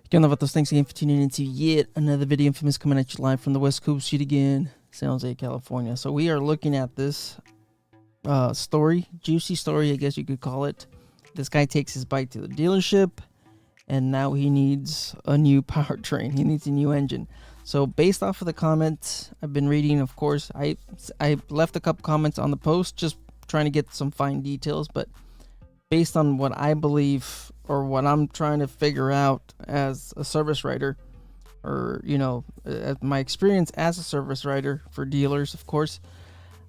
Again, love those. Thanks again for tuning into yet another video. Infamous coming at you live from the West Coast yet again, San Jose, California. So we are looking at this juicy story, I guess you could call it. This guy takes his bike to the dealership, and now he needs a new powertrain. He needs a new engine. So based off of the comments I've been reading, of course, I left a couple comments on the post, just trying to get some fine details, but based on what I believe or what I'm trying to figure out as a service writer, or, you know, my experience as a service writer for dealers, of course,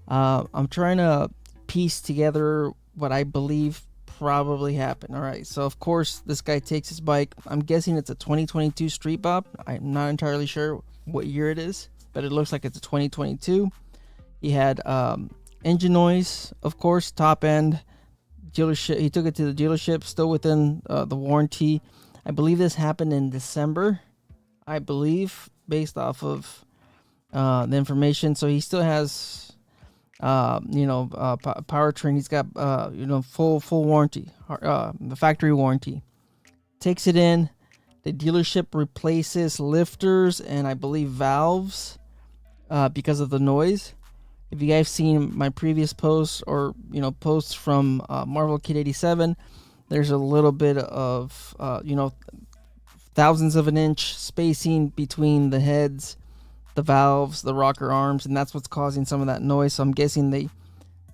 I'm trying to piece together what I believe probably happened. All right, so of course, this guy takes his bike. I'm guessing it's a 2022 Street Bob. I'm not entirely sure what year it is, but it looks like it's a 2022. He had engine noise, of course, top end. Dealership. He took it to the dealership, still within the warranty. I believe this happened in December, I believe, based off of the information. So he still has, powertrain. He's got, full warranty, the factory warranty. Takes it in. The dealership replaces lifters and I believe valves because of the noise. If you guys seen my previous posts or, posts from Marvel Kid 87, there's a little bit of, thousandths of an inch spacing between the heads, the valves, the rocker arms, and that's what's causing some of that noise. So I'm guessing they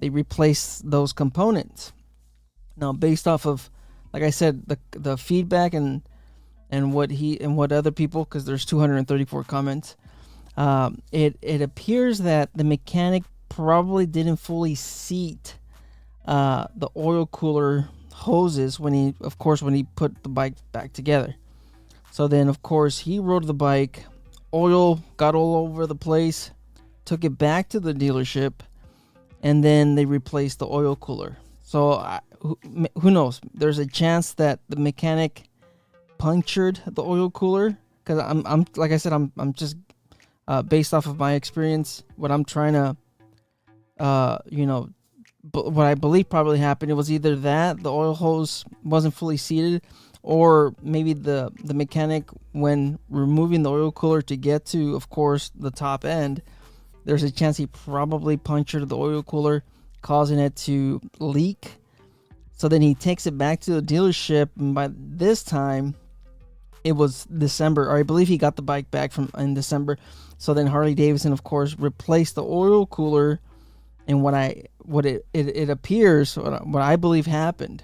replace those components. Now, based off of, like I said, the feedback and what other people, because there's 234 comments, it appears that the mechanic probably didn't fully seat the oil cooler hoses when he put the bike back together. So then, of course, he rode the bike, oil got all over the place, took it back to the dealership, and then they replaced the oil cooler. So who knows? There's a chance that the mechanic punctured the oil cooler, because I'm like I said, I'm just based off of my experience, what I'm trying to, what I believe probably happened, it was either that the oil hose wasn't fully seated, or maybe the mechanic, when removing the oil cooler to get to, of course, the top end, there's a chance he probably punctured the oil cooler, causing it to leak. So then he takes it back to the dealership, and by this time, it was December, or I believe he got the bike back in December. So then Harley-Davidson, of course, replaced the oil cooler, and what it appears, what I believe happened,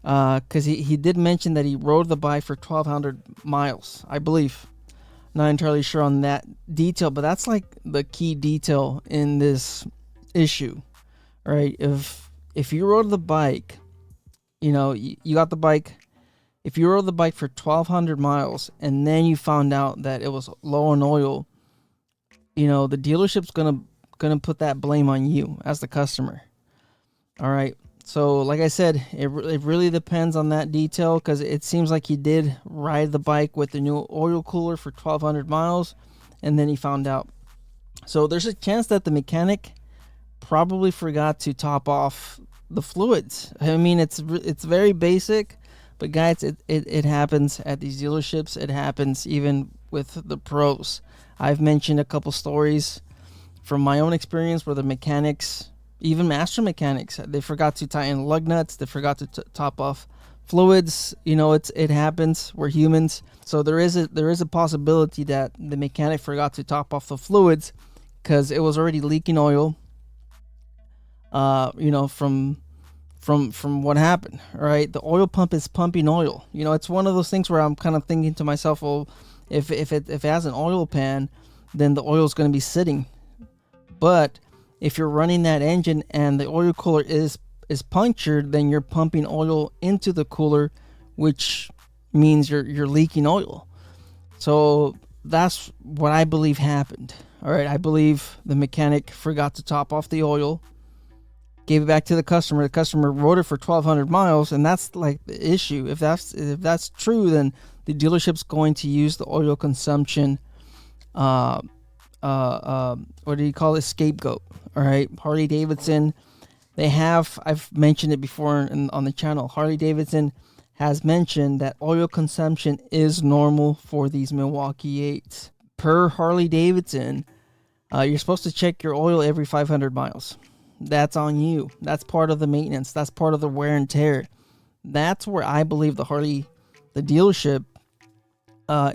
because he did mention that he rode the bike for 1,200 miles, I believe. Not entirely sure on that detail, but that's like the key detail in this issue, right? If you rode the bike, you got the bike. If you rode the bike for 1,200 miles and then you found out that it was low on oil, the dealership's gonna put that blame on you as the customer. All right. So like I said, it really depends on that detail, because it seems like he did ride the bike with the new oil cooler for 1,200 miles, and then he found out. So there's a chance that the mechanic probably forgot to top off the fluids. I mean, it's very basic. But guys, it happens at these dealerships. It happens even with the pros. I've mentioned a couple stories from my own experience where the mechanics, even master mechanics, they forgot to tighten lug nuts. They forgot to top off fluids. It happens. We're humans. So there is a possibility that the mechanic forgot to top off the fluids because it was already leaking oil. From what happened, right? The oil pump is pumping oil. It's one of those things where I'm kind of thinking to myself, well, if it has an oil pan, then the oil is going to be sitting. But if you're running that engine and the oil cooler is punctured, then you're pumping oil into the cooler, which means you're leaking oil. So that's what I believe happened. All right, I believe the mechanic forgot to top off the oil, gave it back to the customer. The customer rode it for 1,200 miles, and that's like the issue. If that's true, then the dealership's going to use the oil consumption. What do you call it? Scapegoat. All right, Harley-Davidson. I've mentioned it before on the channel. Harley-Davidson has mentioned that oil consumption is normal for these Milwaukee 8s. Per Harley-Davidson, you're supposed to check your oil every 500 miles. That's on you. That's part of the maintenance. That's part of the wear and tear. That's where I believe the dealership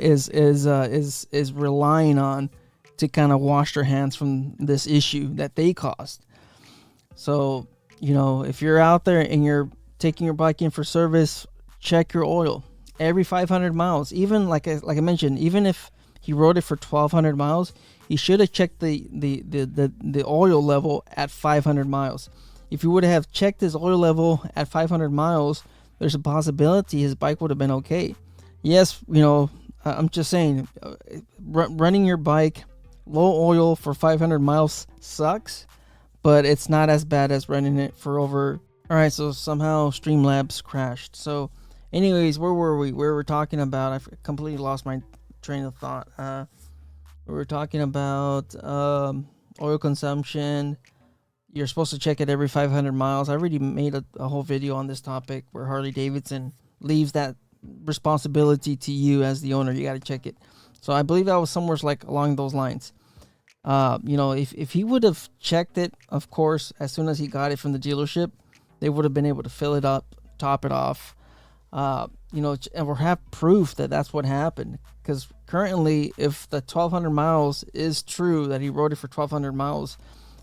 is relying on to kind of wash their hands from this issue that they caused. So, if you're out there and you're taking your bike in for service, check your oil every 500 miles. Even like I mentioned, even if he rode it for 1,200 miles, he should have checked the oil level at 500 miles. If he would have checked his oil level at 500 miles, there's a possibility his bike would have been okay. Yes, I'm just saying, running your bike low oil for 500 miles sucks, but it's not as bad as running it for over. All right, so somehow Streamlabs crashed. So, anyways, where were we? Where we're talking about? I completely lost my train of thought. We were talking about oil consumption. You're supposed to check it every 500 miles. I already made a whole video on this topic where Harley-Davidson leaves that responsibility to you as the owner. You got to check it. So I believe that was somewhere like along those lines. If he would have checked it, of course, as soon as he got it from the dealership, they would have been able to fill it up, top it off, or have proof that that's what happened. Because currently, if the 1,200 miles is true, that he rode it for 1,200 miles,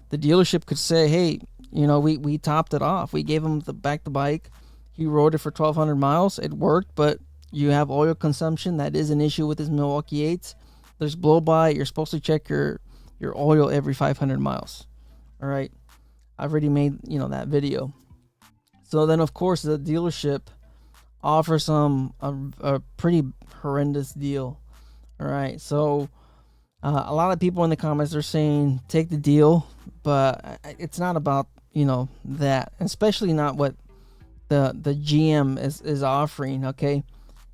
the dealership could say, hey, we topped it off. We gave him back the bike. He rode it for 1,200 miles. It worked, but you have oil consumption. That is an issue with his Milwaukee 8s. There's blow by. You're supposed to check your oil every 500 miles. All right. I've already made, that video. So then, of course, the dealership offers a pretty horrendous deal. All right. So a lot of people in the comments are saying take the deal, but it's not about, that, especially not what the GM is offering. Okay.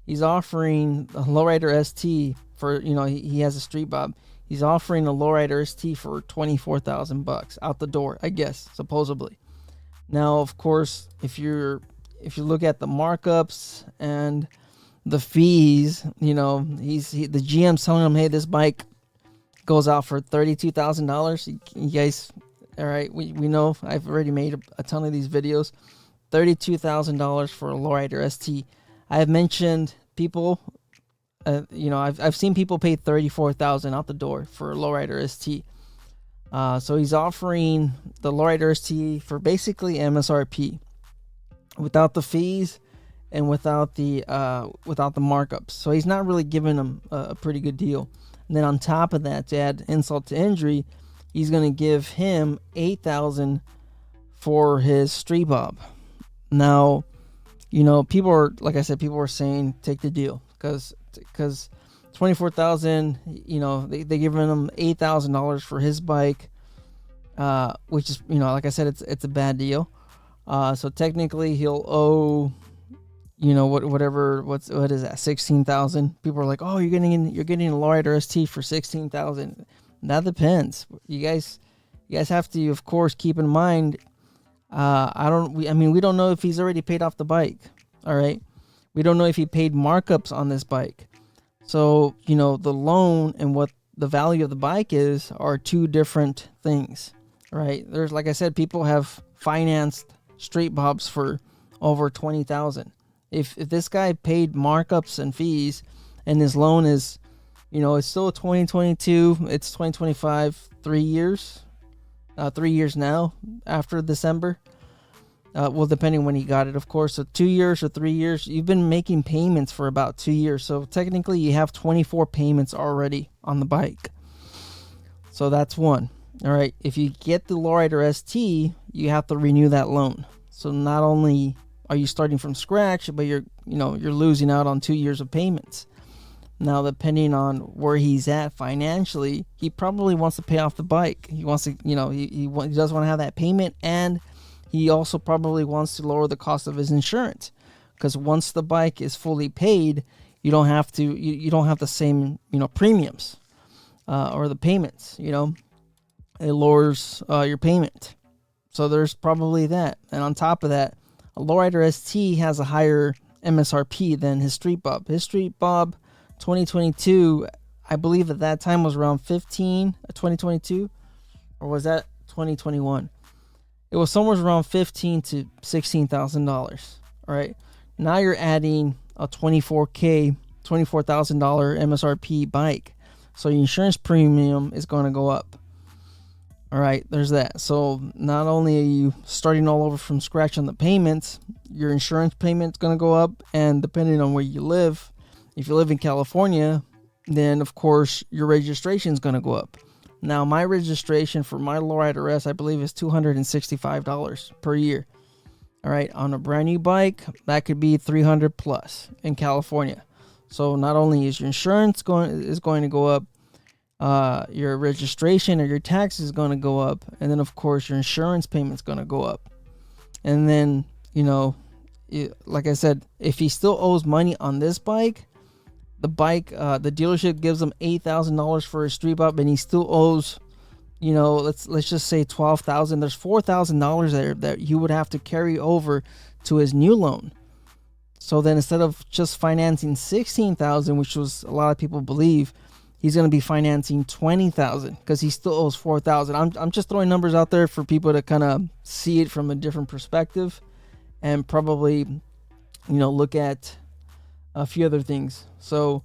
He's offering a Lowrider ST for, he has a street bob. He's offering a Lowrider ST for $24,000 out the door, I guess, supposedly. Now, of course, if you look at the markups and the fees, the GM's telling him, hey, this bike goes out for $32,000. You guys, all right, we know I've already made a ton of these videos. $32,000 for a Lowrider ST. I have mentioned people. I've seen people pay $34,000 out the door for a Lowrider ST. So he's offering the Lowrider ST for basically MSRP, without the fees and without the markups. So he's not really giving them a pretty good deal. And then on top of that, to add insult to injury, he's going to give him $8,000 for his street bob. Now, people are, like I said, people are saying take the deal because $24,000, they're giving him $8,000 for his bike, which is, like I said, it's a bad deal. So technically he'll owe, what is that, $16,000. People are like, oh, you're getting a Lowrider ST for $16,000. That depends. You guys have to, of course, keep in mind. We don't know if he's already paid off the bike. All right. We don't know if he paid markups on this bike. So, the loan and what the value of the bike is are two different things, right? There's, like I said, people have financed street bobs for over $20,000. If this guy paid markups and fees and his loan is, it's still 2022, it's 2025, 3 years, 3 years now after December. Depending when he got it, of course. So 2 years or 3 years, you've been making payments for about 2 years. So technically you have 24 payments already on the bike. So that's one. All right. If you get the Lowrider ST, you have to renew that loan. So not only are you starting from scratch, but you're losing out on 2 years of payments. Now, depending on where he's at financially, he probably wants to pay off the bike. He wants to, he does want to have that payment, and he also probably wants to lower the cost of his insurance, because once the bike is fully paid, you don't have the same, premiums, or the payments, it lowers your payment. So there's probably that. And on top of that, a Lowrider ST has a higher MSRP than his Street Bob. His Street Bob 2022, I believe at that time was around 2022, or was that 2021? It was somewhere around $15,000 to $16,000. All right, now you're adding a $24,000 MSRP bike, so your insurance premium is going to go up. All right, there's that. So not only are you starting all over from scratch on the payments, your insurance payment's going to go up, and depending on where you live, if you live in California, then of course your registration is going to go up. Now my registration for my lowrider S, I believe, is $265 per year. All right, on a brand new bike, that could be $300 plus in California. So not only is your insurance going to go up, your registration or your tax is going to go up, and then of course your insurance payment's going to go up. And then, you know, like I said, if he still owes money on this bike, the dealership gives him $8,000 for his Street Bob, and he still owes, you know, let's just say $12,000. There's $4,000 there that you would have to carry over to his new loan. So then instead of just financing $16,000, which was a lot of people believe, he's going to be financing $20,000 because he still owes $4,000. I'm just throwing numbers out there for people to kind of see it from a different perspective, and probably, you know, look at a few other things. So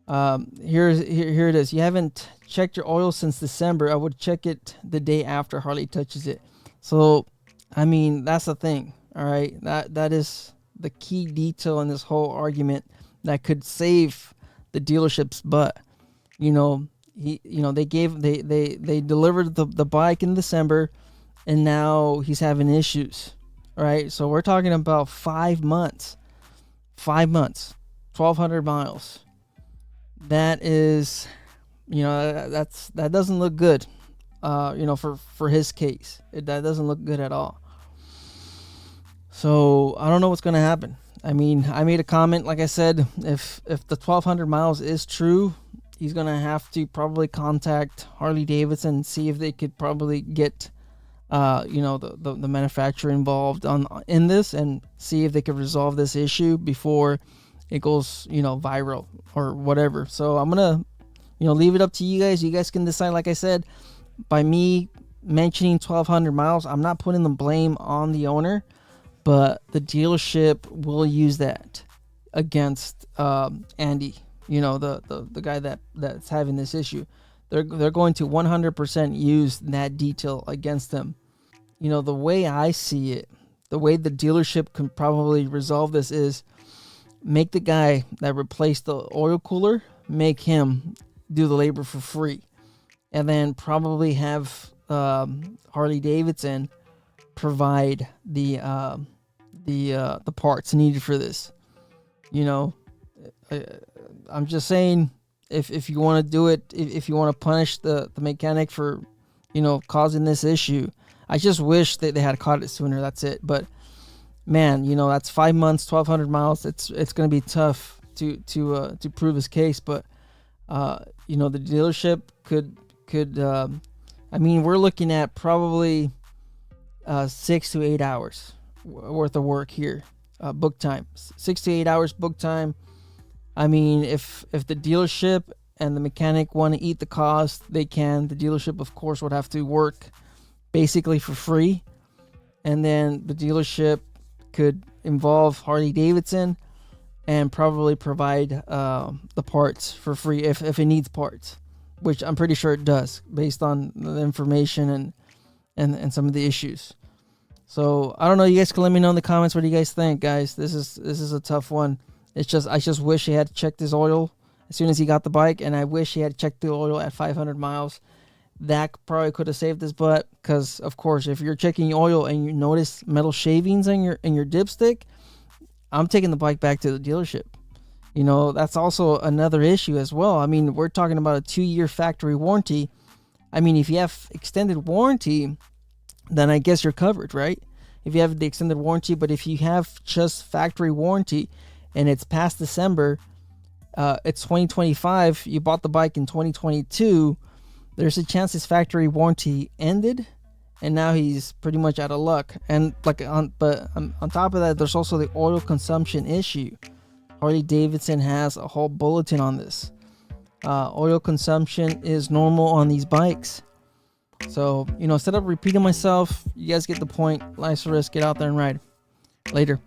here it is. You haven't checked your oil since December. I would check it the day after Harley touches it. So I mean, that's the thing. All right, that is the key detail in this whole argument that could save the dealership's butt. You know, they delivered the bike in December, and now he's having issues. All right, so we're talking about 5 months, 1,200 miles. That is, you know, that doesn't look good. You know, for his case, that doesn't look good at all. So I don't know what's gonna happen. I mean, I made a comment, like I said, if the 1,200 miles is true, he's going to have to probably contact Harley-Davidson and see if they could probably get, you know, the manufacturer involved in this, and see if they could resolve this issue before it goes, you know, viral or whatever. So I'm going to, you know, leave it up to you guys. You guys can decide. Like I said, by me mentioning 1,200 miles, I'm not putting the blame on the owner, but the dealership will use that against Andy. You know, the guy that's having this issue. They're going to 100% use that detail against them. You know, the way I see it, the way the dealership can probably resolve this is make the guy that replaced the oil cooler, make him do the labor for free, and then probably have Harley-Davidson provide the parts needed for this. You know, I'm just saying, if you want to do it, if you want to punish the mechanic for, you know, causing this issue, I just wish that they had caught it sooner. That's it. But man, you know, that's 5 months, 1,200 miles. It's going to be tough to prove his case. But you know, the dealership could I mean, we're looking at probably 6 to 8 hours worth of work here, book time. 6 to 8 hours book time. I mean, if the dealership and the mechanic want to eat the cost, they can. The dealership, of course, would have to work basically for free, and then the dealership could involve Harley-Davidson and probably provide the parts for free if it needs parts, which I'm pretty sure it does based on the information and some of the issues. So I don't know. You guys can let me know in the comments what do you guys think, guys. This is a tough one. It's just, I just wish he had checked his oil as soon as he got the bike, and I wish he had checked the oil at 500 miles. That probably could have saved his butt, because of course, if you're checking oil and you notice metal shavings in your dipstick, I'm taking the bike back to the dealership. You know, that's also another issue as well. I mean, we're talking about a 2-year factory warranty. I mean, if you have extended warranty, then I guess you're covered, right? If you have the extended warranty. But if you have just factory warranty and it's past December, it's 2025, you bought the bike in 2022, there's a chance this factory warranty ended, and now he's pretty much out of luck. And like on top of that, there's also the oil consumption issue. Harley-Davidson has a whole bulletin on this. Oil consumption is normal on these bikes. So, instead of repeating myself, you guys get the point. Life's a risk. Get out there and ride. Later.